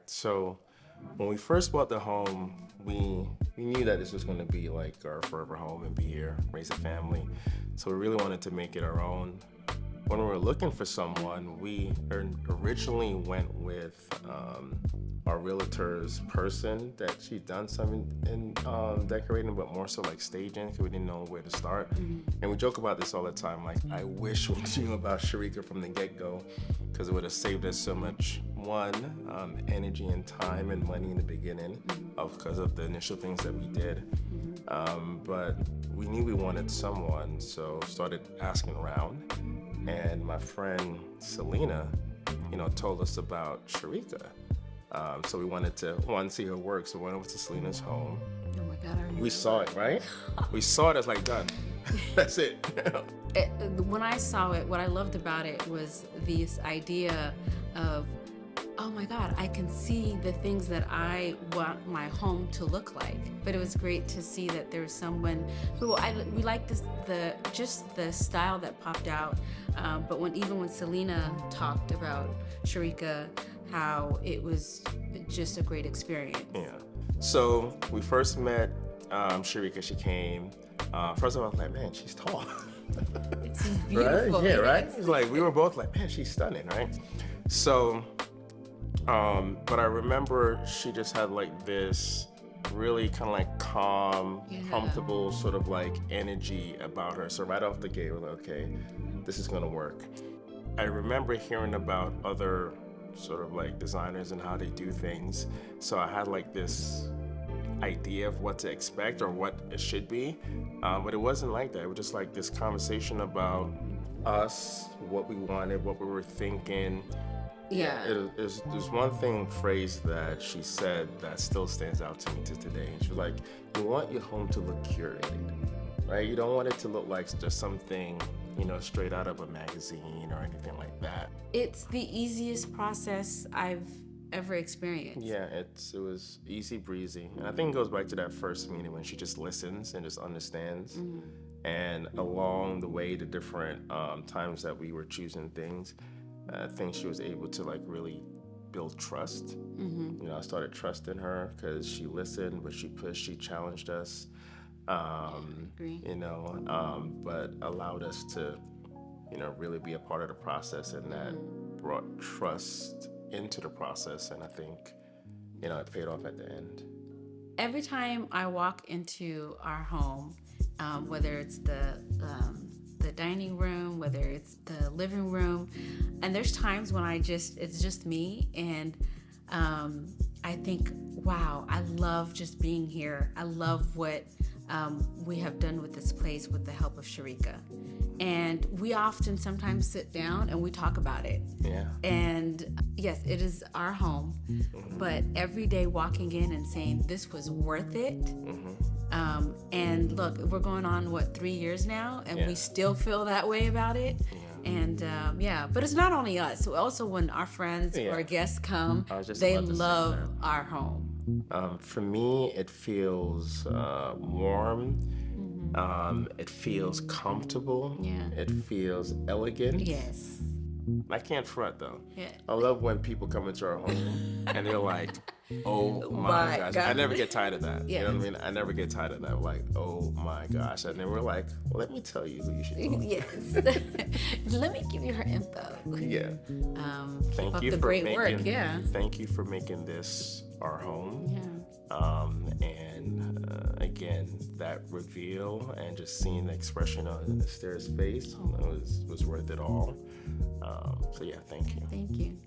So when we first bought the home, we knew that this was going to be like our forever home and be here, raise a family. So we really wanted to make it our own. When we were looking for someone, we originally went with our realtor's person that she'd done some in decorating, but more so like staging, because we didn't know where to start. And we joke about this all the time, like, I wish we knew about Sharika from the get-go, because it would have saved us so much, energy and time and money in the beginning because of the initial things that we did. But we knew we wanted someone, so started asking around. And my friend Selena, told us about Sharika. So we wanted to, see her work. So we went over to Selena's home. Oh my God, I remember. We saw it, right? We saw it as like, done. That's it. When I saw it, what I loved about it was this idea of, oh my God, I can see the things that I want my home to look like. But it was great to see that there was someone who we liked the style that popped out. But even when Selena talked about Sharika, how it was just a great experience. Yeah. So we first met Sharika. She came. First of all, I was like, man, she's tall. It's beautiful. Right? Yeah, right? It's like, we were both like, man, she's stunning, right? So, but I remember she just had like this really kind of like calm, comfortable sort of like energy about her. So right off the gate, we're like, okay, this is gonna work. I remember hearing about other sort of like designers and how they do things. So I had like this idea of what to expect or what it should be, but it wasn't like that. It was just like this conversation about us, what we wanted, what we were thinking. There's one phrase that she said that still stands out to me to today. She was like, you want your home to look curated, right? You don't want it to look like just something, straight out of a magazine or anything like that. It's the easiest process I've ever experienced. Yeah, it was easy breezy. And I think it goes back to that first meeting when she just listens and just understands. And along the way, the different times that we were choosing things, I think she was able to like really build trust. I started trusting her because she listened, but she pushed, she challenged us. But allowed us to, really be a part of the process, and that brought trust into the process. And I think, it paid off at the end. Every time I walk into our home, whether it's the dining room, whether it's the living room, and there's times when it's just me, and I think, wow, I love just being here. I love what we have done with this place with the help of Sharika. And we often sometimes sit down and we talk about it. Yeah. And yes, it is our home, but every day walking in and saying this was worth it. And look, we're going on 3 years now, and we still feel that way about it. And but it's not only us. Also, when our friends or guests come, they love our home. For me, it feels warm. It feels comfortable. It feels elegant. Yes. I can't front though. Yeah. I love when people come into our home and they're like, oh my gosh. I never get tired of that. Yeah. You know what I mean? I never get tired of that. Like, oh my gosh. And then we're like, well, let me tell you who you should talk to. Yes. Let me give you her info. Yeah. Thank you for great work. Yeah. Thank you for making this our home. Yeah. Again, that reveal and just seeing the expression on Esther's face was worth it all. So yeah, thank you. Thank you.